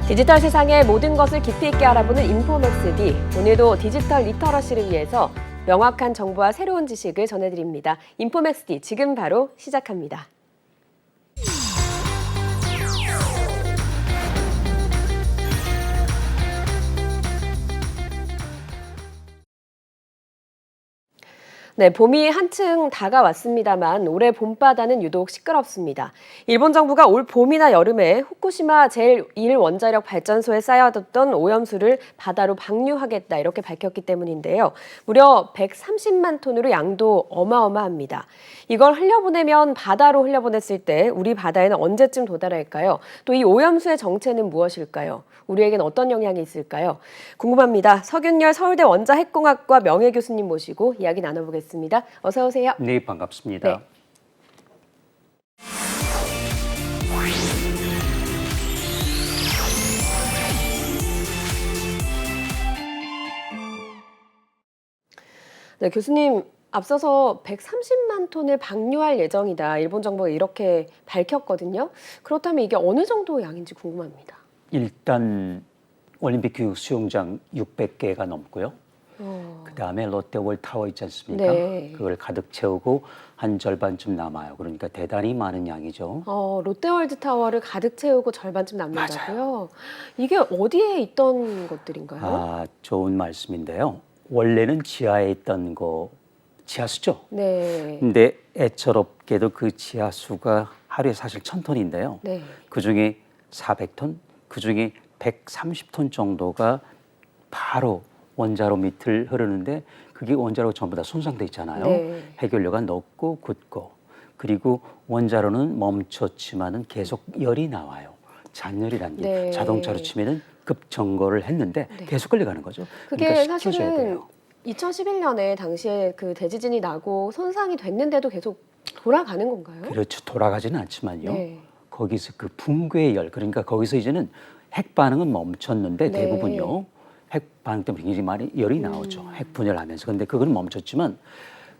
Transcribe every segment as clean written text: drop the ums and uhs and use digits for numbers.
디지털 세상의 모든 것을 깊이 있게 알아보는 인포맥스D. 오늘도 디지털 리터러시를 위해서 명확한 정보와 새로운 지식을 전해드립니다. 인포맥스D 지금 바로 시작합니다. 네, 봄이 한층 다가왔습니다만 올해 봄바다는 유독 시끄럽습니다. 일본 정부가 올 봄이나 여름에 후쿠시마 제1 원자력 발전소에 쌓여뒀던 오염수를 바다로 방류하겠다 이렇게 밝혔기 때문인데요. 무려 130만 톤으로 양도 어마어마합니다. 이걸 흘려보내면 바다로 흘려보냈을 때 우리 바다에는 언제쯤 도달할까요? 또 이 오염수의 정체는 무엇일까요? 우리에겐 어떤 영향이 있을까요? 궁금합니다. 서균열 서울대 원자핵공학과 명예교수님 모시고 이야기 나눠보겠습니다. 어서 오세요. 네, 반갑습니다. 네. 네, 교수님. 앞서서 130만 톤을 방류할 예정이다. 일본 정부가 이렇게 밝혔거든요. 그렇다면 이게 어느 정도 양인지 궁금합니다. 일단 올림픽 교육 수영장 600개가 넘고요. 그다음에 롯데월드 타워 있지 않습니까? 네. 그걸 가득 채우고 한 절반쯤 남아요. 그러니까 대단히 많은 양이죠. 롯데월드 타워를 가득 채우고 절반쯤 남는다고요? 이게 어디에 있던 것들인가요? 좋은 말씀인데요. 원래는 지하에 있던 거 지하수죠. 네. 근데 애처롭게도 그 지하수가 하루에 사실 1000톤인데요. 네. 그중에 400톤, 그중에 130톤 정도가 바로 원자로 밑을 흐르는데 그게 원자로 전부 다 손상돼 있잖아요. 네. 해결료가 녹고 굳고 그리고 원자로는 멈췄지만은 계속 열이 나와요. 잔열이라는 게 네. 자동차로 치면은 급정거를 했는데 네. 계속 끌려가는 거죠. 그게 그러니까 식혀줘야 사실은 돼요. 2011년에 당시에 그 대지진이 나고 손상이 됐는데도 계속 돌아가는 건가요? 그렇죠. 돌아가지는 않지만요. 네. 거기서 그 붕괴의 열, 그러니까 거기서 이제는 핵 반응은 멈췄는데 네. 대부분요. 핵 반응 때문에 굉장히 많이 열이 나오죠. 핵 분열하면서. 근데 그건 멈췄지만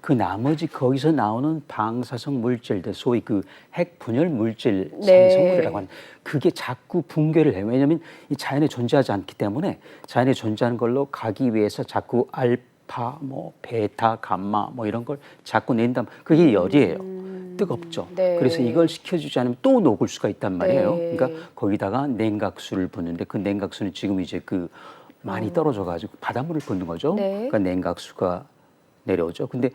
그 나머지 거기서 나오는 방사성 물질들, 소위 그 핵 분열 물질 네. 생성물이라고 하는 그게 자꾸 붕괴를 해요. 왜냐하면 이 자연에 존재하지 않기 때문에 자연에 존재하는 걸로 가기 위해서 자꾸 알파, 뭐 베타, 감마 뭐 이런 걸 자꾸 낸다면 그게 열이에요. 뜨겁죠. 네. 그래서 이걸 식혀주지 않으면 또 녹을 수가 있단 말이에요. 네. 그러니까 거기다가 냉각수를 붓는데 그 냉각수는 지금 이제 그 많이 떨어져 가지고 바닷물을 붓는 거죠. 네. 그러니까 냉각수가 내려오죠. 근데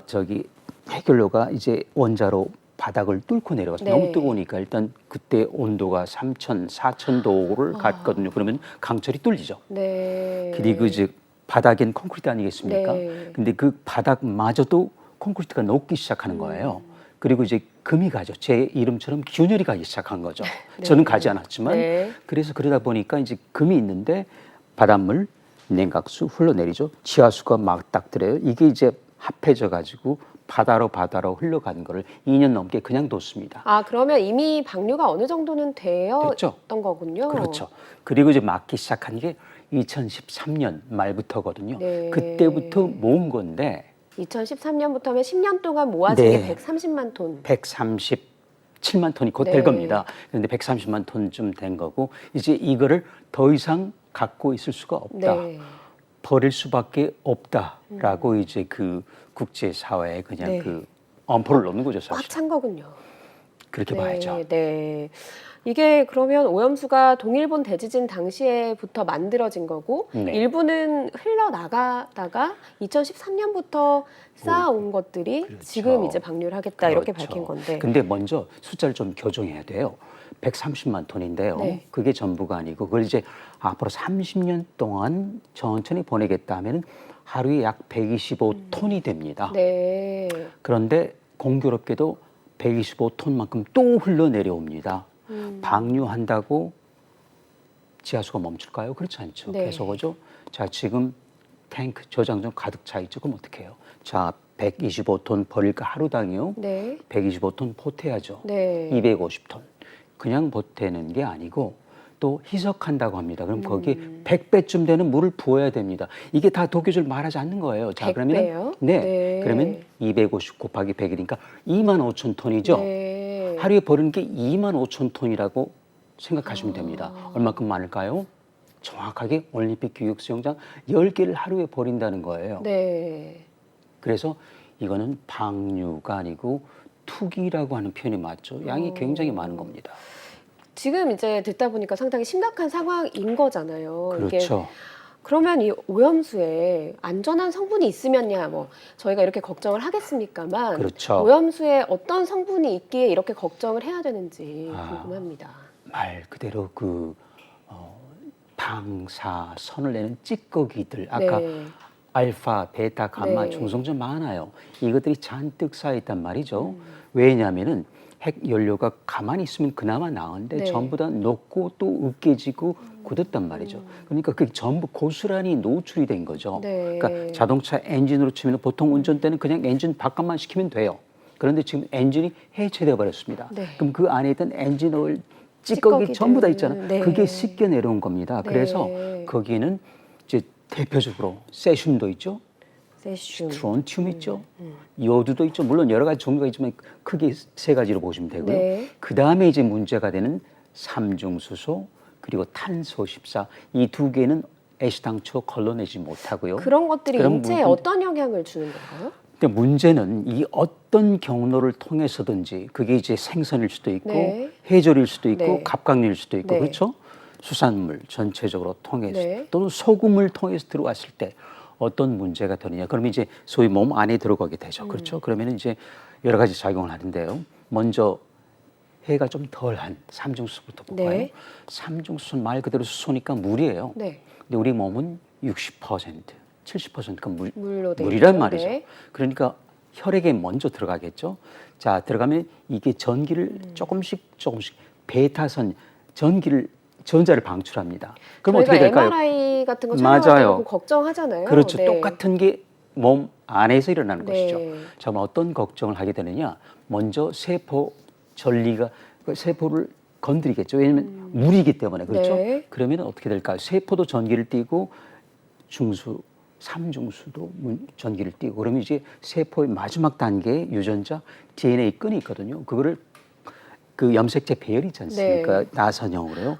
저기 해결료가 이제 원자로 바닥을 뚫고 내려가서 네. 너무 뜨거우니까 일단 그때 온도가 3,000, 4,000도를 갔거든요. 그러면 강철이 뚫리죠. 네. 그리고 즉 바닥엔 콘크리트 아니겠습니까? 네. 근데 그 바닥마저도 콘크리트가 녹기 시작하는 거예요. 그리고 이제 금이 가죠. 제 이름처럼 균열이 가기 시작한 거죠. 네. 저는 가지 않았지만 네. 그래서 그러다 보니까 이제 금이 있는데 바닷물, 냉각수 흘러내리죠. 지하수가 막 딱 들어요. 이게 이제 합해져 가지고 바다로 흘러가는 거를 2년 넘게 그냥 뒀습니다. 그러면 이미 방류가 어느 정도는 됐죠. 되었던 거군요. 그렇죠. 그리고 이제 막기 시작한 게 2013년 말부터거든요. 네. 그때부터 모은 건데 2013년부터면 10년 동안 모아진 네. 게 130만 톤. 137만 톤이 곧 네. 될 겁니다. 그런데 130만 톤쯤 된 거고 이제 이거를 더 이상 갖고 있을 수가 없다. 네. 버릴 수밖에 없다라고 이제 그 국제 사회에 그냥 네. 그 엄포를 놓는 거죠, 꽉 사실. 찬 거군요. 그렇게 봐야죠. 네. 이게 그러면 오염수가 동일본 대지진 당시에부터 만들어진 거고 네. 일부는 흘러나가다가 2013년부터 쌓아온 것들이 그렇죠. 지금 이제 방류를 하겠다 이렇게 그렇죠. 밝힌 건데. 근데 먼저 숫자를 좀 교정해야 돼요. 130만 톤인데요. 네. 그게 전부가 아니고 그걸 이제 앞으로 30년 동안 천천히 보내겠다 하면 하루에 약 125톤이 됩니다. 네. 그런데 공교롭게도 125톤만큼 또 흘러내려옵니다. 방류한다고 지하수가 멈출까요? 그렇지 않죠. 네. 계속 오죠. 자, 지금 탱크 저장정 가득 차 있죠. 그럼 어떻게 해요? 자, 125톤 버릴까 하루당이요? 네. 125톤 보태야죠. 네. 250톤. 그냥 보태는 게 아니고 또 희석한다고 합니다. 그럼 거기에 100배쯤 되는 물을 부어야 됩니다. 이게 다 독효질 말하지 않는 거예요. 자, 100배요? 그러면 네. 그러면 250 곱하기 100이니까 25,000톤이죠. 네. 하루에 버리는 게 25,000톤이라고 생각하시면 됩니다. 얼마큼 많을까요? 정확하게 올림픽 교육 수영장 10개를 하루에 버린다는 거예요. 네. 그래서 이거는 방류가 아니고 투기라고 하는 표현이 맞죠. 양이 굉장히 많은 겁니다. 지금 이제 듣다 보니까 상당히 심각한 상황인 거잖아요. 이게 그렇죠. 그러면 이 오염수에 안전한 성분이 있으면야 뭐 저희가 이렇게 걱정을 하겠습니까만 그렇죠. 오염수에 어떤 성분이 있기에 이렇게 걱정을 해야 되는지 궁금합니다. 말 그대로 그 방사선을 내는 찌꺼기들 아까 네. 알파, 베타, 감마, 네. 중성자 많아요. 이것들이 잔뜩 쌓여 있단 말이죠. 왜냐하면은 핵 연료가 가만히 있으면 그나마 나은데 네. 전부 다 녹고 또 으깨지고 굳었단 말이죠. 그러니까 그게 전부 고스란히 노출이 된 거죠. 네. 그러니까 자동차 엔진으로 치면 보통 운전대는 그냥 엔진 바깥만 시키면 돼요. 그런데 지금 엔진이 해체되어 버렸습니다. 네. 그럼 그 안에 있던 엔진 오일 찌꺼기 찌꺼기들. 전부 다 있잖아요. 네. 그게 씻겨 내려온 겁니다. 네. 그래서 거기에는 이제 대표적으로 세슘도 있죠. 세슘. 스트론튬 있죠. 요오드도 있죠. 물론 여러 가지 종류가 있지만 크게 세 가지로 보시면 되고요. 네. 그 다음에 이제 문제가 되는 삼중수소 그리고 탄소 14 이 두 개는 애시당초 걸러내지 못하고요. 그런 것들이 그런 인체에 부분- 어떤 영향을 주는 건가요? 근데 문제는 이 어떤 경로를 통해서든지 그게 이제 생선일 수도 있고 네. 해조류일 수도 있고 네. 갑각류일 수도 있고 네. 그렇죠. 수산물 전체적으로 통해서 네. 또는 소금을 통해서 들어왔을 때 어떤 문제가 되느냐. 그러면 이제 소위 몸 안에 들어가게 되죠. 그렇죠. 그러면 이제 여러 가지 작용을 하는데요. 먼저 해가 좀 덜한 삼중수소부터 볼까요? 네. 삼중수소는 말 그대로 수소니까 물이에요. 네. 근데 우리 몸은 60%, 70%가 물로 돼 물이란 있죠. 말이죠. 네. 그러니까 혈액에 먼저 들어가겠죠. 자, 들어가면 이게 전기를 조금씩 베타선 전자를 방출합니다. 그럼 어떻게 저희가 될까요? MRI 같은 거 맞아요. 촬영할 때 걱정하잖아요. 그렇죠. 네. 똑같은 게 몸 안에서 일어나는 네. 것이죠. 자, 그럼 어떤 걱정을 하게 되느냐? 먼저 세포 전리가 그 세포를 건드리겠죠. 왜냐하면 물이기 때문에 그렇죠. 네. 그러면 어떻게 될까요? 세포도 전기를 띠고 삼중수도 전기를 띠고 그러면 이제 세포의 마지막 단계 유전자 DNA 끈이 있거든요. 그거를 그 염색체 배열 있지 않습니까? 네. 나선형으로요.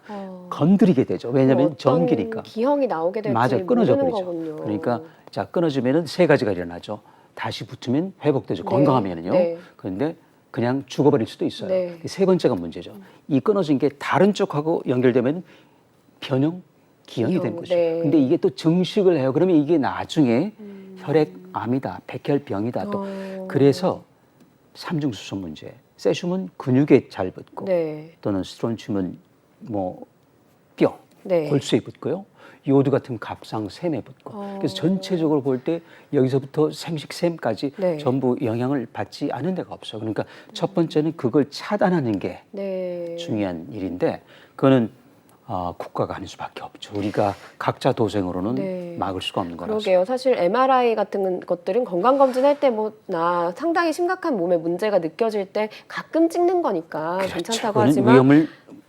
건드리게 되죠. 왜냐하면 어떤 전기니까. 기형이 나오게 될지 맞아, 끊어져 모르는 버리죠. 거군요. 그러니까 자 끊어지면은 세 가지가 일어나죠. 다시 붙으면 회복되죠. 네. 건강하면은요. 네. 그런데 그냥 죽어버릴 수도 있어요. 네. 세 번째가 문제죠. 이 끊어진 게 다른 쪽하고 연결되면 변형, 기형이 된 거죠. 네. 근데 이게 또 증식을 해요. 그러면 이게 나중에 혈액암이다, 백혈병이다. 또 그래서 삼중수소 문제. 세슘은 근육에 잘 붙고 네. 또는 스트론튬은 뭐 뼈, 네. 골수에 붙고요. 요오드 같은 갑상샘에 붙고. 그래서 전체적으로 볼 때 여기서부터 생식샘까지 네. 전부 영향을 받지 않은 데가 없어요. 그러니까 첫 번째는 그걸 차단하는 게 네. 중요한 일인데 그거는 국가가 하는 수밖에 없죠. 우리가 각자 도생으로는 네. 막을 수가 없는 거라서. 그러게요. 사실 MRI 같은 것들은 건강검진할 때 뭐 나 상당히 심각한 몸에 문제가 느껴질 때 가끔 찍는 거니까 괜찮다고 그거는 하지만 위험을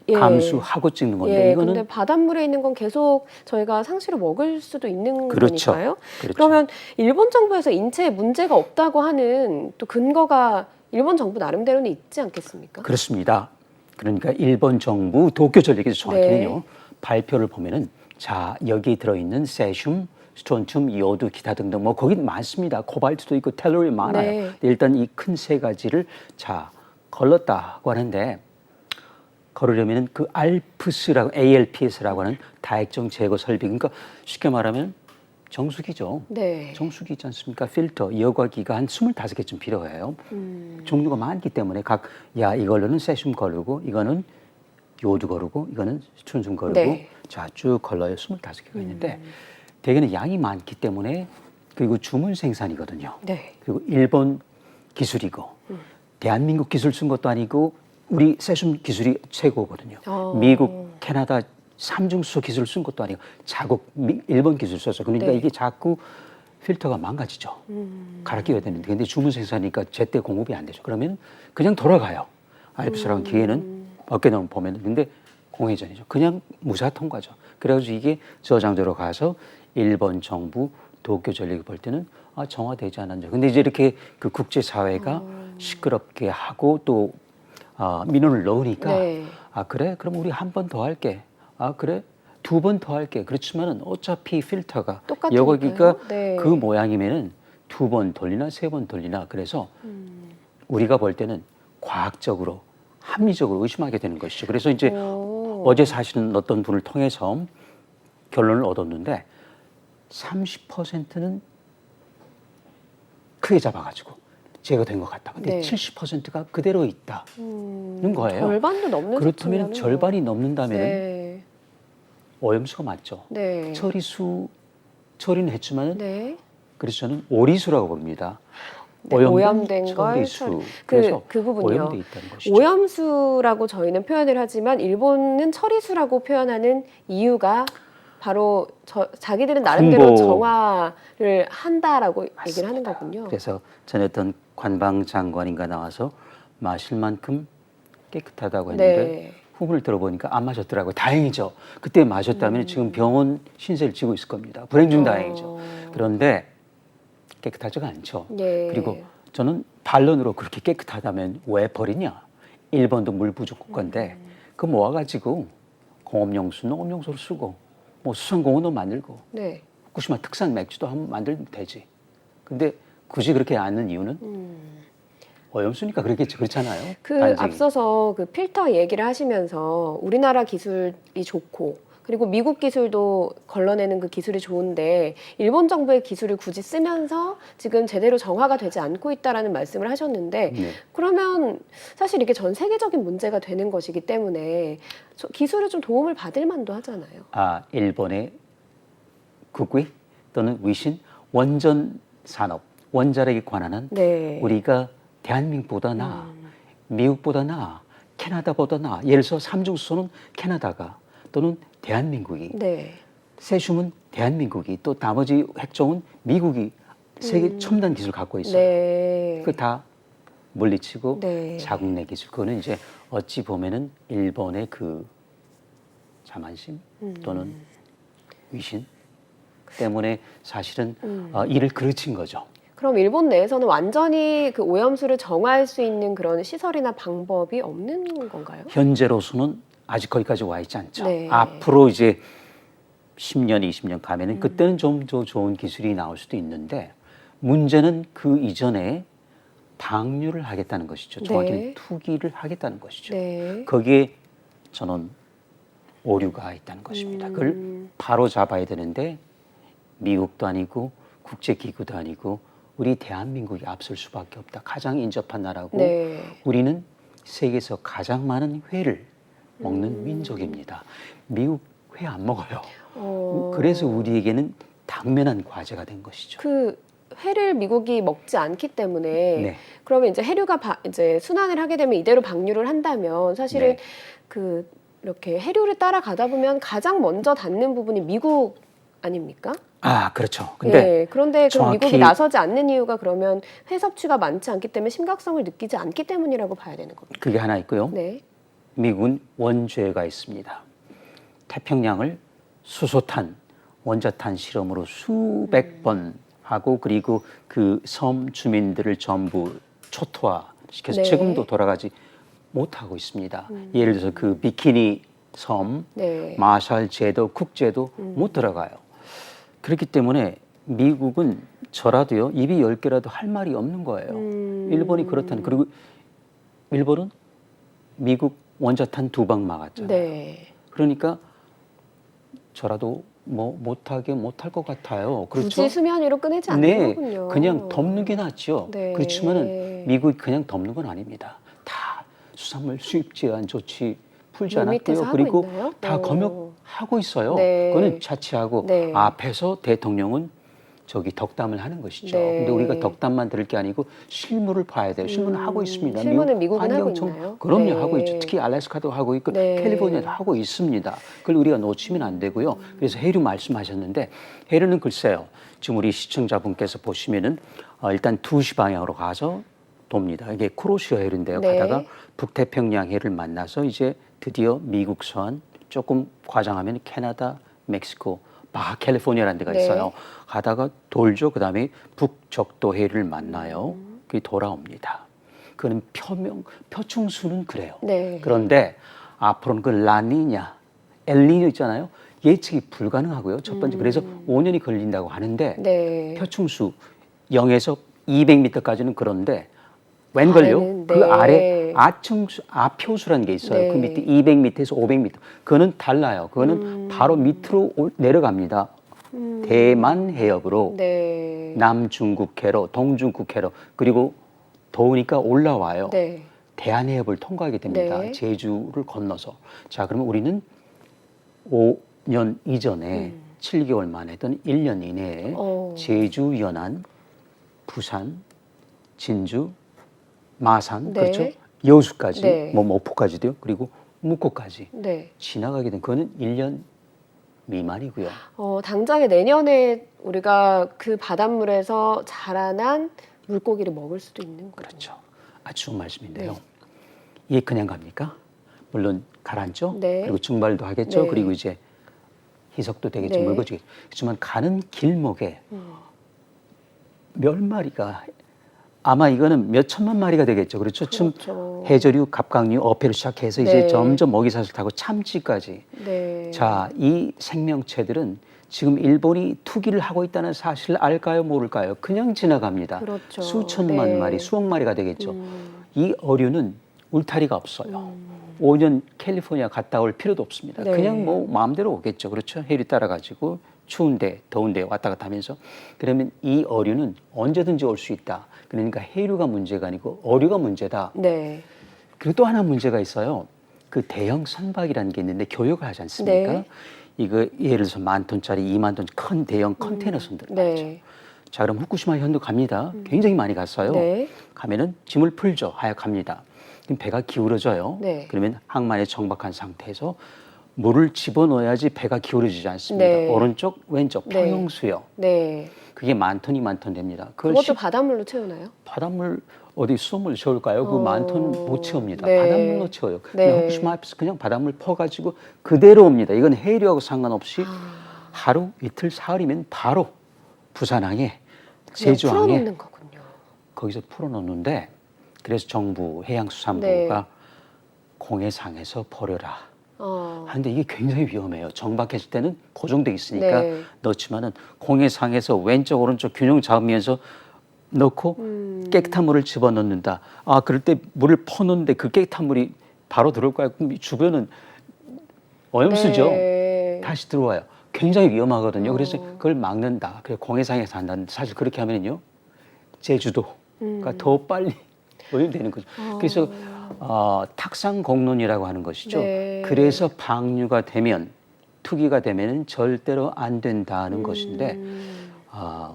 예. 감수하고 찍는 건데 예, 이거는 근데 바닷물에 있는 건 계속 저희가 상시로 먹을 수도 있는 그렇죠. 거니까요. 그렇죠. 그러면 일본 정부에서 인체에 문제가 없다고 하는 또 근거가 일본 정부 나름대로는 있지 않겠습니까? 그렇습니다. 그러니까 일본 정부 도쿄 전력에서 정확히는요. 네. 발표를 보면은 자 여기 들어있는 세슘, 스트론튬, 요오드, 기타 등등 뭐 거기 많습니다. 코발트도 있고 텔루리 많아요. 네. 근데 일단 이 큰 세 가지를 자 걸렀다고 하는데 걸으려면은 그 알프스라고 ALPS라고 하는 다액정 제거 설비 그러니까 쉽게 말하면 정수기죠. 네. 정수기 있지 않습니까? 필터, 여과기가 한 25개쯤 필요해요. 종류가 많기 때문에 이걸로는 세슘 거르고 이거는 요오드 거르고 이거는 스트론튬 거르고 네. 자 쭉 걸러요. 25개가 있는데 대개는 양이 많기 때문에 그리고 주문 생산이거든요. 네. 그리고 일본 기술이고 대한민국 기술 쓴 것도 아니고 우리 세슘 기술이 최고거든요. 미국, 캐나다 삼중수소 기술 쓴 것도 아니고 자국 일본 기술 썼어. 그러니까 네. 이게 자꾸 필터가 망가지죠. 갈아 끼워야 되는데 근데 주문 생산이니까 제때 공급이 안 되죠. 그러면 그냥 돌아가요. 알프스라는 기계는 어깨 넣으면 보면 근데 공회전이죠. 그냥 무사 통과죠. 그래가지고 이게 저장소로 가서 일본 정부 도쿄 전력이 볼 때는 정화되지 않았죠. 근데 이제 이렇게 그 국제 사회가 시끄럽게 하고 또 민원을 넣으니까 네. 그래? 그럼 우리 한 번 더 할게. 그래? 두 번 더 할게. 그렇지만은 어차피 필터가 똑같으니까요. 여기가 네. 그 모양이면은 두 번 돌리나 세 번 돌리나 그래서 우리가 볼 때는 과학적으로 합리적으로 의심하게 되는 것이죠. 그래서 이제 어제 사실은 어떤 분을 통해서 결론을 얻었는데 30%는 크게 잡아가지고 제거된 것 같다. 근데 네. 70%가 그대로 있다는 거예요. 절반도 넘는 그렇다면 수치라는 절반이 거. 넘는다면 네. 오염수가 맞죠. 네. 처리는 했지만은 네. 그래서 저는 오리수라고 부릅니다. 네, 오염된 걸 처리수. 그 그래서 부분이요. 오염돼 있다는 것이죠. 오염수라고 저희는 표현을 하지만 일본은 처리수라고 표현하는 이유가 바로 자기들은 나름대로 홍보. 정화를 한다라고 얘기를 하는 맞습니다. 거군요. 그래서 전에 어떤 관방장관인가 나와서 마실 만큼 깨끗하다고 했는데 네. 후문을 들어보니까 안 마셨더라고요. 다행이죠. 그때 마셨다면 지금 병원 신세를 지고 있을 겁니다. 불행 중 다행이죠. 그런데 깨끗하지가 않죠. 네. 그리고 저는 반론으로 그렇게 깨끗하다면 왜 버리냐? 일본도 물 부족 국가인데 그 모아가지고 공업용수, 농업용수로 쓰고 뭐 수산공원도 만들고 네. 후쿠시마 특산 맥주도 한번 만들면 되지. 근데 굳이 그렇게 않는 이유는 오염수니까 그렇겠죠. 그렇잖아요. 그 단지. 앞서서 그 필터 얘기를 하시면서 우리나라 기술이 좋고 그리고 미국 기술도 걸러내는 그 기술이 좋은데 일본 정부의 기술을 굳이 쓰면서 지금 제대로 정화가 되지 않고 있다라는 말씀을 하셨는데 네. 그러면 사실 이게 전 세계적인 문제가 되는 것이기 때문에 기술을 좀 도움을 받을 만도 하잖아요. 일본의 국위 또는 위신 원전 산업, 원자력에 관한 네. 우리가 대한민국보다 나아, 미국보다 나아, 캐나다보다 나아. 예를 들어서 삼중수소는 캐나다가 또는 대한민국이, 네. 세슘은 대한민국이, 또 나머지 핵종은 미국이 세계 첨단 기술 갖고 있어요. 네. 그 다 물리치고 네. 자국 내 기술. 그거는 이제 어찌 보면은 일본의 그 자만심 또는 위신 때문에 사실은 이를 그르친 거죠. 그럼 일본 내에서는 완전히 그 오염수를 정화할 수 있는 그런 시설이나 방법이 없는 건가요? 현재로서는 아직 거기까지 와 있지 않죠. 네. 앞으로 이제 10년, 20년 가면은 그때는 좀 더 좋은 기술이 나올 수도 있는데 문제는 그 이전에 방류를 하겠다는 것이죠. 정확히는 네. 투기를 하겠다는 것이죠. 네. 거기에 저는 오류가 있다는 것입니다. 그걸 바로 잡아야 되는데 미국도 아니고 국제기구도 아니고 우리 대한민국이 앞설 수밖에 없다. 가장 인접한 나라고 네. 우리는 세계에서 가장 많은 회를 먹는 민족입니다. 미국 회 안 먹어요. 그래서 우리에게는 당면한 과제가 된 것이죠. 그 회를 미국이 먹지 않기 때문에 네. 그러면 이제 해류가 이제 순환을 하게 되면 이대로 방류를 한다면 사실은 네. 그 이렇게 해류를 따라가다 보면 가장 먼저 닿는 부분이 미국 아닙니까? 그렇죠. 근데 네, 그런데 그럼 정확히 미국이 나서지 않는 이유가 그러면 회 섭취가 많지 않기 때문에 심각성을 느끼지 않기 때문이라고 봐야 되는 겁니다. 그게 하나 있고요. 네. 미국은 원죄가 있습니다. 태평양을 수소탄, 원자탄 실험으로 수백 번 하고 그리고 그 섬 주민들을 전부 초토화시켜서 네. 지금도 돌아가지 못하고 있습니다. 예를 들어서 그 비키니 섬, 네. 마샬 제도, 쿡 제도 못 들어가요. 그렇기 때문에 미국은 저라도요 입이 10개라도 할 말이 없는 거예요. 일본이 그렇다는. 그리고 일본은 미국 원자탄 2방 막았잖아요. 네. 그러니까 저라도 뭐 못할 것 같아요. 그렇죠? 굳이 수면 위로 꺼내지 않는 네, 거군요. 그냥 덮는 게 낫죠. 네. 그렇지만은 미국이 그냥 덮는 건 아닙니다. 다 수산물 수입 제한 조치 풀지 물밑에서 않았고요. 하고 그리고 있나요? 다 검역하고 있어요. 네. 그거는 차치하고 네. 앞에서 대통령은 저기 덕담을 하는 것이죠. 네. 근데 우리가 덕담만 들을 게 아니고 실무를 봐야 돼요. 실무는 하고 있습니다. 실무는 미국은 하고 환경청 있나요? 그럼요. 네. 하고 있죠. 특히 알래스카도 하고 있고 네. 캘리포니아도 하고 있습니다. 그걸 우리가 놓치면 안 되고요. 그래서 해류 말씀하셨는데 해류는 글쎄요. 지금 우리 시청자분께서 보시면은 일단 2시 방향으로 가서 돕니다. 이게 쿠로시오 해류인데요. 네. 가다가 북태평양 해를 만나서 이제 드디어 미국 선, 조금 과장하면 캐나다, 멕시코, 바하 캘리포니아라는 데가 네. 있어요. 가다가 돌죠. 그다음에 북적도 해를 만나요. 그게 돌아옵니다. 그는 표충수는 그래요. 네. 그런데 앞으로는 그 라니냐, 엘니뇨 있잖아요. 예측이 불가능하고요. 첫 번째 그래서 5년이 걸린다고 하는데 네. 표충수 0에서 200m까지는 그런데 웬걸요? 아래는, 그 네. 아래 아표수라는 게 있어요. 네. 그 밑에 200m에서 500m. 그거는 달라요. 그거는 바로 밑으로 내려갑니다. 대만 해협으로 네. 남중국해로 동중국해로 그리고 더우니까 올라와요. 네. 대한해협을 통과하게 됩니다. 네. 제주를 건너서. 자, 그러면 우리는 5년 이전에 7개월 만에 또는 1년 이내에 제주, 연안, 부산, 진주, 마산, 네. 그렇죠? 여수까지, 네. 뭐 목포까지도요. 그리고 묵고까지 네. 지나가게 된 그거는 1년 미만이고요. 당장에 내년에 우리가 그 바닷물에서 자라난 물고기를 먹을 수도 있는 거죠. 그렇죠. 아주 좋은 말씀인데요. 네. 이게 그냥 갑니까? 물론 가라앉죠. 네. 그리고 증발도 하겠죠. 네. 그리고 이제 희석도 되겠죠. 네. 묽어지겠죠. 그렇지만 가는 길목에 몇 마리가 아마 이거는 몇 천만 마리가 되겠죠. 그렇죠. 그렇죠. 해저류, 갑각류, 어패로 시작해서 네. 이제 점점 먹이사슬 타고 참치까지. 네. 자, 이 생명체들은 지금 일본이 투기를 하고 있다는 사실을 알까요, 모를까요? 그냥 지나갑니다. 그렇죠. 수천만 네. 마리, 수억 마리가 되겠죠. 이 어류는 울타리가 없어요. 5년 캘리포니아 갔다 올 필요도 없습니다. 네. 그냥 뭐 마음대로 오겠죠. 그렇죠. 해류 따라가지고 추운데, 더운데 왔다 갔다 하면서. 그러면 이 어류는 언제든지 올 수 있다. 그러니까 해류가 문제가 아니고 어류가 문제다. 네. 그리고 또 하나 문제가 있어요. 그 대형 선박이라는 게 있는데 교역을 하지 않습니까? 네. 이거 예를 들어서 10,000톤짜리, 20,000톤 큰 대형 컨테이너 선들 말이죠. 네. 자, 그럼 후쿠시마 현도 갑니다. 굉장히 많이 갔어요. 네. 가면은 짐을 풀죠. 하약합니다. 그럼 배가 기울어져요. 네. 그러면 항만에 정박한 상태에서 물을 집어넣어야지 배가 기울어지지 않습니다. 네. 오른쪽, 왼쪽, 네. 평형수요. 네. 그게 10,000톤이 10,000톤 됩니다. 그것도 바닷물로 채우나요? 바닷물 어디 수돗물 채울까요? 그 10,000톤 못 채웁니다. 네. 바닷물로 채워요. 네. 그냥 후쿠시마 앞에서 그냥 바닷물 퍼가지고 그대로 옵니다. 이건 해류하고 상관없이 하루, 이틀, 사흘이면 바로 부산항에, 제주항에 풀어놓는 거군요. 거기서 풀어놓는데 그래서 정부 해양수산부가 네. 공해상에서 버려라. 어. 하는데 이게 굉장히 위험해요. 정박했을 때는 고정돼 있으니까 네. 넣지만은 공해상에서 왼쪽 오른쪽 균형 잡으면서 넣고 깨끗한 물을 집어넣는다. 아, 그럴 때 물을 퍼놓는데 그 깨끗한 물이 바로 들어올 거야. 그럼 주변은 오염수죠. 네. 다시 들어와요. 굉장히 위험하거든요. 그래서 그걸 막는다. 그래서 공해상에서 한다는데 사실 그렇게 하면요 제주도가 더 빨리 오염되는 거죠. 그래서 탁상 공론이라고 하는 것이죠. 네. 그래서 방류가 되면 투기가 되면 절대로 안 된다는 것인데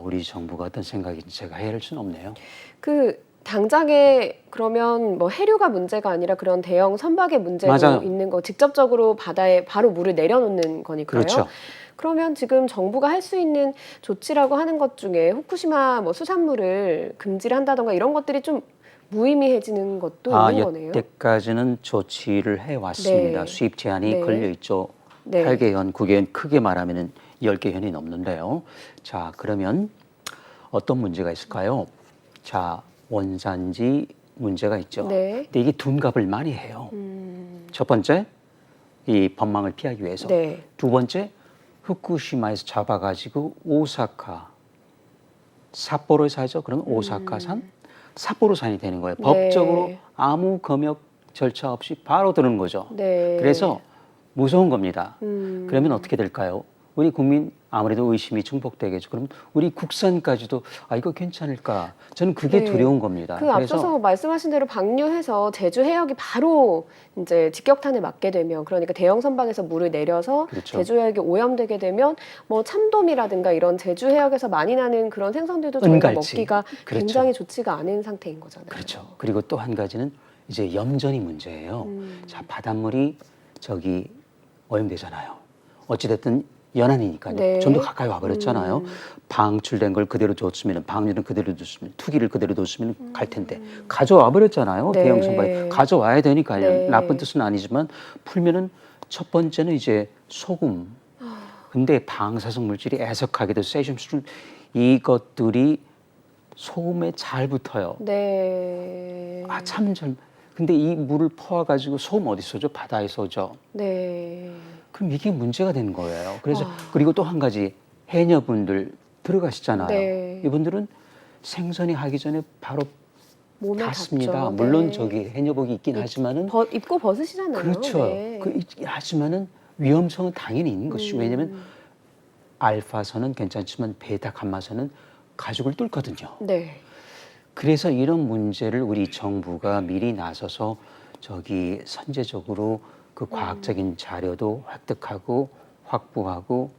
우리 정부가 어떤 생각인지 제가 헤아릴 수는 없네요. 그 당장에 그러면 뭐 해류가 문제가 아니라 그런 대형 선박의 문제로 맞아요. 있는 거 직접적으로 바다에 바로 물을 내려놓는 거니까요. 그렇죠. 그러면 지금 정부가 할 수 있는 조치라고 하는 것 중에 후쿠시마 뭐 수산물을 금지를 한다던가 이런 것들이 좀 무의미해지는 것도 있는 거네요. 여태까지는 조치를 해왔습니다. 네. 수입 제한이 네. 걸려 있죠. 네. 8개 현, 9개 현, 크게 말하면 10개 현이 넘는데요. 자, 그러면 어떤 문제가 있을까요? 자, 원산지 문제가 있죠. 네. 근데 이게 둔갑을 많이 해요. 첫 번째, 이 법망을 피하기 위해서. 네. 두 번째, 후쿠시마에서 잡아가지고 오사카, 삿포로에서 하죠. 그러면 오사카산, 삿포로산이 되는 거예요. 네. 법적으로 아무 검역 절차 없이 바로 들어오는 거죠. 네. 그래서 무서운 겁니다. 그러면 어떻게 될까요? 우리 국민 아무래도 의심이 증폭되겠죠. 그럼 우리 국산까지도 이거 괜찮을까? 저는 그게 네. 두려운 겁니다. 그 앞서서 말씀하신 대로 방류해서 제주 해역이 바로 이제 직격탄을 맞게 되면 그러니까 대형 선박에서 물을 내려서 그렇죠. 제주 해역이 오염되게 되면 뭐 참돔이라든가 이런 제주 해역에서 많이 나는 그런 생선들도 저희가 은갈치. 먹기가 그렇죠. 굉장히 좋지가 않은 상태인 거잖아요. 그렇죠. 그리고 또 한 가지는 이제 염전이 문제예요. 자, 바닷물이 저기 오염되잖아요. 어찌됐든 연안이니까요. 네. 좀 더 가까이 와버렸잖아요. 방출된 걸 그대로 뒀으면, 방류는 그대로 뒀으면, 투기를 그대로 뒀으면 갈 텐데 가져와 버렸잖아요. 네. 대형 선박이 가져와야 되니까요. 네. 나쁜 뜻은 아니지만 풀면은 첫 번째는 이제 소금. 근데 방사성 물질이 애석하게도 세슘수는 이것들이 소금에 잘 붙어요. 네. 아, 참 근데 이 물을 퍼와가지고 소금 어디서 죠? 바다에서 오죠. 네. 그럼 이게 문제가 되는 거예요. 그래서 와. 그리고 또 한 가지 해녀분들 들어가시잖아요. 네. 이분들은 생선이 하기 전에 바로 몸에 닿습니다. 닿죠. 물론 네. 저기 해녀복이 있긴 하지만은 입고 벗으시잖아요. 그렇죠. 네. 하지만은 위험성은 당연히 있는 것이죠. 왜냐하면 알파선은 괜찮지만 베타 감마선은 가죽을 뚫거든요. 네. 그래서 이런 문제를 우리 정부가 미리 나서서 저기 선제적으로 그 과학적인 자료도 획득하고 확보하고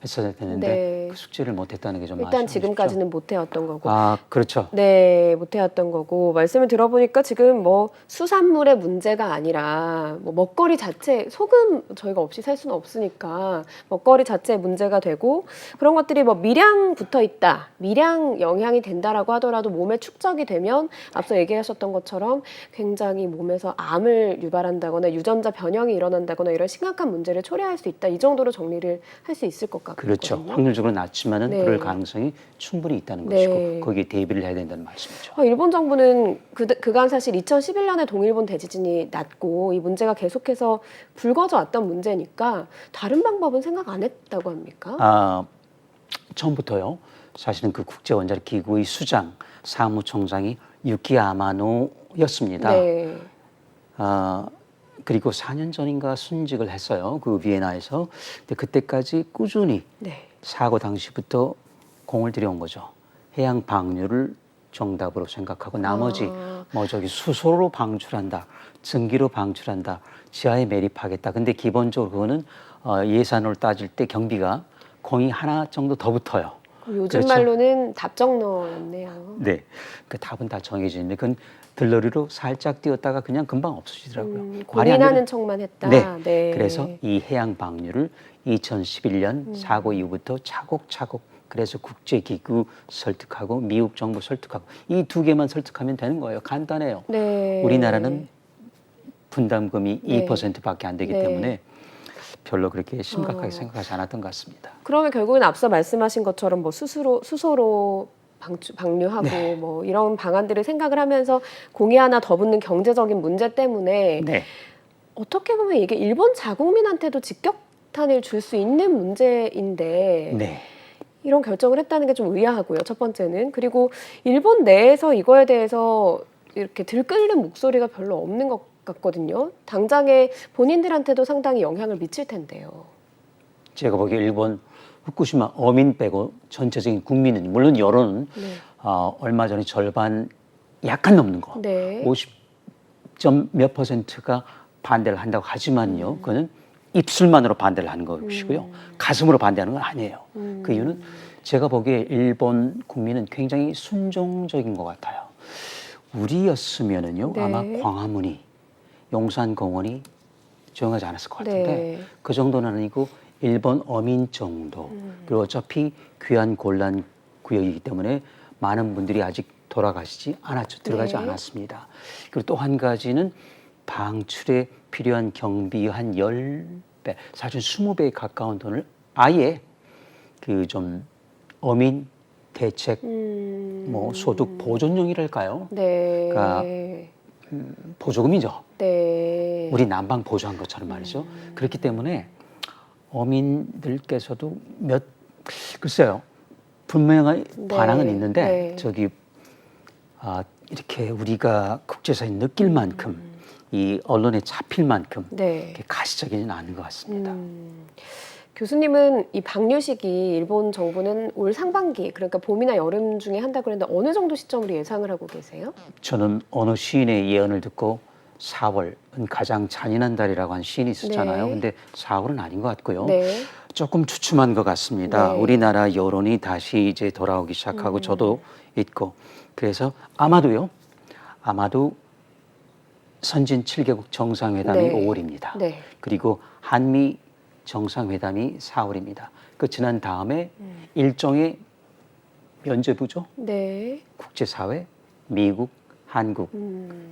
했어야 되는데 네. 그 숙제를 못했다는 게 좀 일단 아쉬워요. 지금까지는 못 해왔던 거고. 아, 그렇죠. 네, 못 해왔던 거고. 말씀을 들어보니까 지금 뭐 수산물의 문제가 아니라 뭐 먹거리 자체, 소금 저희가 없이 살 수는 없으니까 먹거리 자체에 문제가 되고 그런 것들이 뭐 미량 붙어 있다, 미량 영향이 된다라고 하더라도 몸에 축적이 되면 앞서 얘기하셨던 것처럼 굉장히 몸에서 암을 유발한다거나 유전자 변형이 일어난다거나 이런 심각한 문제를 초래할 수 있다. 이 정도로 정리를 할 수 있을 것 같거든요. 그렇죠. 확률적으로 낮지만은 네. 그럴 가능성이 충분히 있다는 네. 것이고 거기에 대비를 해야 된다는 말씀이죠. 일본 정부는 그간 사실 2011년에 동일본 대지진이 났고 이 문제가 계속해서 불거져 왔던 문제니까 다른 방법은 생각 안 했다고 합니까? 아, 처음부터요. 사실은 그 국제원자력 기구의 수장 사무총장이 유키 아마노였습니다. 네. 그리고 4년 전인가 순직을 했어요. 그 비엔나에서. 근데 그때까지 꾸준히 네. 사고 당시부터 공을 들여온 거죠. 해양 방류를 정답으로 생각하고 나머지 뭐 저기 수소로 방출한다, 증기로 방출한다, 지하에 매립하겠다. 근데 기본적으로 그거는 예산으로 따질 때 경비가 공이 하나 정도 더 붙어요. 요즘 그렇죠? 말로는 답정너였네요. 네, 그 답은 다 정해져 있는데 그건 들러리로 살짝 띄었다가 그냥 금방 없어지더라고요. 말이 안 고민하는 되는- 척만 했다. 네. 네. 그래서 이 해양 방류를 2011년 사고 이후부터 차곡차곡 그래서 국제기구 설득하고 미국 정부 설득하고 이 두 개만 설득하면 되는 거예요. 간단해요. 네. 우리나라는 분담금이 네. 2%밖에 안 되기 네. 때문에 별로 그렇게 심각하게 생각하지 않았던 것 같습니다. 그러면 결국은 앞서 말씀하신 것처럼 뭐 수소로 방류하고 네. 뭐 이런 방안들을 생각을 하면서 공이 하나 더 붙는 경제적인 문제 때문에 네. 어떻게 보면 이게 일본 자국민한테도 직격탄을 줄 수 있는 문제인데 네. 이런 결정을 했다는 게 좀 의아하고요. 첫 번째는. 그리고 일본 내에서 이거에 대해서 이렇게 들끓는 목소리가 별로 없는 것 같거든요. 당장에 본인들한테도 상당히 영향을 미칠 텐데요. 제가 보기에 일본 후쿠시마 어민 빼고 전체적인 국민은 물론 여론은 네. 얼마 전에 절반 약간 넘는 거 네. 50점 몇 %가 반대를 한다고 하지만요. 그거는 입술만으로 반대를 하는 것이고요. 가슴으로 반대하는 건 아니에요. 그 이유는 제가 보기에 일본 국민은 굉장히 순종적인 것 같아요. 우리였으면은요. 네. 아마 광화문이 용산공원이 조용하지 않았을 것 같은데 네. 그 정도는 아니고 일본 어민 정도 그리고 어차피 귀한 곤란 구역이기 때문에 많은 분들이 아직 돌아가시지 않았죠. 들어가지 네. 않았습니다. 그리고 또 한 가지는 방출에 필요한 경비 한 10배, 사실 20배에 가까운 돈을 아예 그 좀 어민 대책 뭐 소득 보존용이랄까요? 네. 그러니까 보조금이죠. 네. 우리 난방 보조한 것처럼 말이죠. 그렇기 때문에 어민들께서도 글쎄요. 분명한 네. 반항은 있는데 네. 저기 이렇게 우리가 국제사회 느낄 만큼 이 언론에 잡힐 만큼 네. 이렇게 가시적이지는 않은 것 같습니다. 교수님은 이 방류식이 일본 정부는 올 상반기 그러니까 봄이나 여름 중에 한다고 그랬는데 어느 정도 시점으로 예상을 하고 계세요? 저는 어느 시인의 예언을 듣고 4월은 가장 잔인한 달이라고 한 시인이 있었잖아요. 네. 근데 4월은 아닌 것 같고요. 네. 조금 주춤한 것 같습니다. 네. 우리나라 여론이 다시 이제 돌아오기 시작하고 저도 있고 그래서 아마도 선진 7개국 정상회담이 네. 5월입니다. 네. 그리고 한미 정상회담이 4월입니다. 그 지난 다음에 일종의 면죄부죠. 네. 국제사회, 미국, 한국.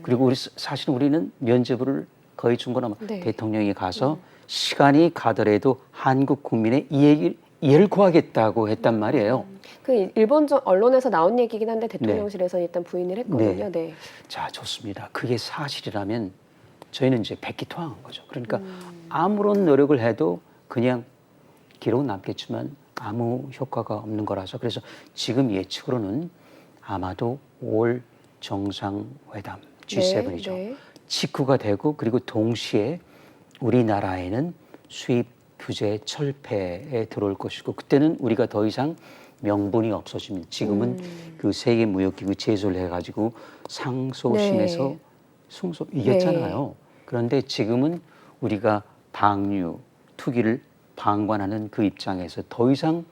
그리고 사실은 우리는 면죄부를 거의 준 건 아마 네. 대통령이 가서 시간이 가더라도 한국 국민의 이해를 구하겠다고 했단 말이에요. 그 일본 언론에서 나온 얘기긴 한데 대통령실에서 일단 부인을 했거든요. 네. 자, 좋습니다. 그게 사실이라면 저희는 이제 백기통한 거죠. 그러니까 아무런 노력을 해도 그냥 기록은 남겠지만 아무 효과가 없는 거라서 그래서 지금 예측으로는 아마도 5월 정상회담 G7이죠. 네. 직후가 되고 그리고 동시에 우리나라에는 수입 규제 철폐에 들어올 것이고 그때는 우리가 더 이상 명분이 없어지면 지금은 그 세계 무역기구 제소를 해가지고 상소심에서 네. 승소 이겼잖아요. 그런데 지금은 우리가 방류 투기를 방관하는 그 입장에서 더 이상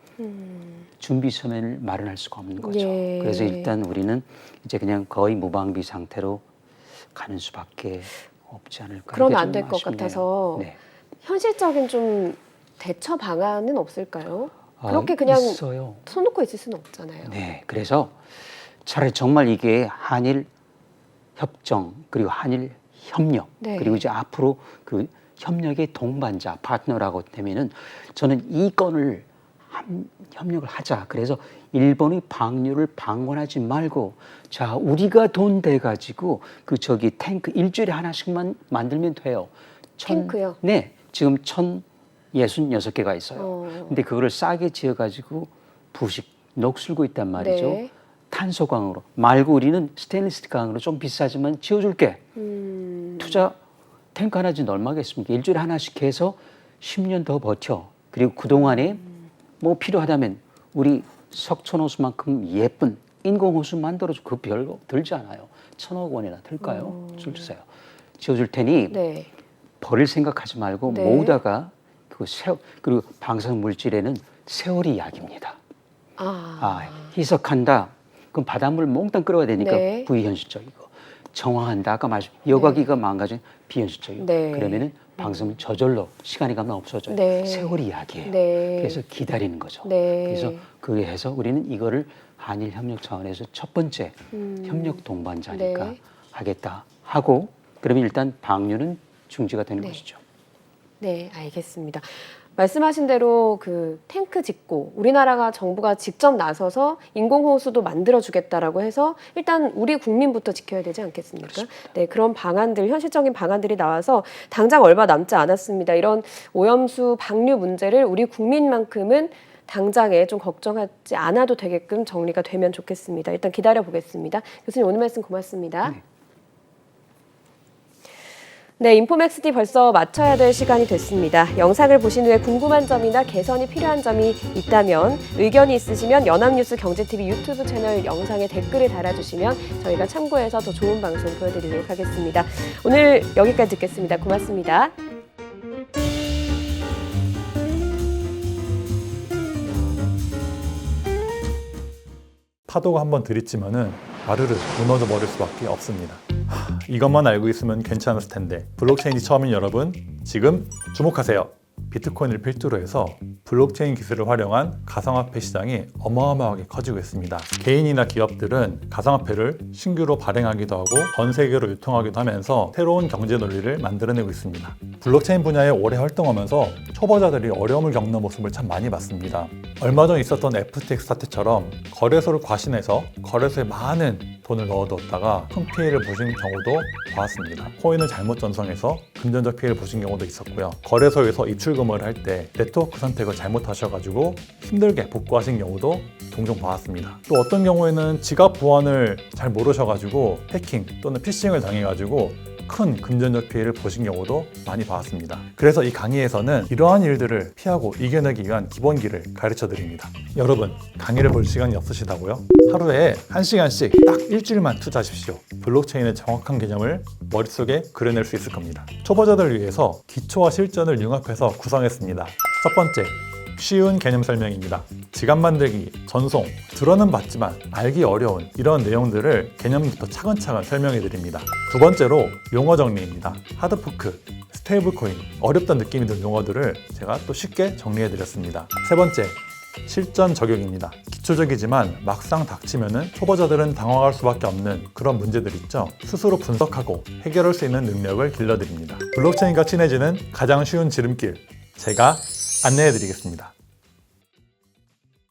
준비 서면을 마련할 수가 없는 거죠. 예. 그래서 일단 우리는 이제 그냥 거의 무방비 상태로 가는 수밖에 없지 않을까. 그러면 이게 안 좀 될 것 아쉽네요. 같아서 네. 현실적인 좀 대처 방안은 없을까요? 그렇게 그냥 있어요. 손 놓고 있을 수는 없잖아요. 네, 그래서 차라리 정말 이게 한일 협정 그리고 한일 협력 네. 그리고 이제 앞으로 그 협력의 동반자 파트너라고 되면은 저는 이 건을 협력을 하자. 그래서 일본의 방류를 방관하지 말고 자 우리가 돈 대 가지고 그 저기 탱크 일주일에 하나씩만 만들면 돼요. 탱크요? 네, 지금 1,066개가 있어요. 근데 그거를 싸게 지어 가지고 부식 녹슬고 있단 말이죠. 네. 탄소광으로 말고 우리는 스테인리스 강으로 좀 비싸지만 지어줄게. 투자 탱크 하나 지금 얼마겠습니까? 일주일에 하나씩 해서 10년 더 버텨. 그리고 그동안에 뭐 필요하다면 우리 석촌호수만큼 예쁜 인공호수 만들어줘. 그 별거 들지 않아요. 1,000억 원이나 들까요? 주세요. 지어줄 테니 네. 버릴 생각하지 말고 네. 모으다가 그리고 방사능 물질에는 세월이 약입니다. 희석한다. 그럼 바닷물 몽땅 끓여야 되니까 네. 부현실적이고 정화한다. 아까 말씀 여과기가 망가진 비현실적이고 네. 그러면은 방사능 저절로 시간이 가면 없어져요. 네. 세월이 약이에요. 네. 그래서 기다리는 거죠. 네. 그래서 그에 해서 우리는 이거를 한일 협력 차원에서 첫 번째 협력 동반자니까 네. 하겠다 하고 그러면 일단 방류는 중지가 되는 네. 것이죠. 네, 알겠습니다. 말씀하신 대로 그 탱크 짓고 우리나라가 정부가 직접 나서서 인공호수도 만들어주겠다라고 해서 일단 우리 국민부터 지켜야 되지 않겠습니까? 그렇습니다. 네, 그런 방안들, 현실적인 방안들이 나와서 당장 얼마 남지 않았습니다. 이런 오염수 방류 문제를 우리 국민만큼은 당장에 좀 걱정하지 않아도 되게끔 정리가 되면 좋겠습니다. 일단 기다려 보겠습니다. 교수님 오늘 말씀 고맙습니다. 네, 인포맥스D 벌써 마쳐야 될 시간이 됐습니다. 영상을 보신 후에 궁금한 점이나 개선이 필요한 점이 있다면 의견이 있으시면 연합뉴스 경제TV 유튜브 채널 영상에 댓글을 달아주시면 저희가 참고해서 더 좋은 방송 보여드리도록 하겠습니다. 오늘 여기까지 듣겠습니다. 고맙습니다. 파도가 한번 들이치면은 와르르 무너져 버릴 수밖에 없습니다. 이것만 알고 있으면 괜찮았을 텐데 블록체인이 처음인 여러분 지금 주목하세요. 비트코인을 필두로 해서 블록체인 기술을 활용한 가상화폐 시장이 어마어마하게 커지고 있습니다. 개인이나 기업들은 가상화폐를 신규로 발행하기도 하고 전 세계로 유통하기도 하면서 새로운 경제 논리를 만들어내고 있습니다. 블록체인 분야에 오래 활동하면서 초보자들이 어려움을 겪는 모습을 참 많이 봤습니다. 얼마 전 있었던 FTX 사태처럼 거래소를 과신해서 거래소에 많은 돈을 넣어뒀다가 큰 피해를 보신 경우도 봤습니다. 코인을 잘못 전송해서 금전적 피해를 보신 경우도 있었고요. 거래소에서 입출금을 할 때 네트워크 선택을 잘못하셔가지고 힘들게 복구하신 경우도 종종 봤습니다. 또 어떤 경우에는 지갑 보안을 잘 모르셔가지고 해킹 또는 피싱을 당해가지고 큰 금전적 피해를 보신 경우도 많이 봤습니다. 그래서 이 강의에서는 이러한 일들을 피하고 이겨내기 위한 기본기를 가르쳐 드립니다. 여러분, 강의를 볼 시간이 없으시다고요? 하루에 1시간씩 딱 일주일만 투자하십시오. 블록체인의 정확한 개념을 머릿속에 그려낼 수 있을 겁니다. 초보자들을 위해서 기초와 실전을 융합해서 구성했습니다. 첫 번째, 쉬운 개념 설명입니다. 지갑 만들기, 전송, 들어는 봤지만 알기 어려운 이런 내용들을 개념부터 차근차근 설명해 드립니다. 두 번째로 용어 정리입니다. 하드포크, 스테이블 코인, 어렵다는 느낌이 드는 용어들을 제가 또 쉽게 정리해드렸습니다. 세 번째, 실전 적용입니다. 기초적이지만 막상 닥치면은 초보자들은 당황할 수밖에 없는 그런 문제들 있죠. 스스로 분석하고 해결할 수 있는 능력을 길러드립니다. 블록체인과 친해지는 가장 쉬운 지름길, 제가 안내해드리겠습니다.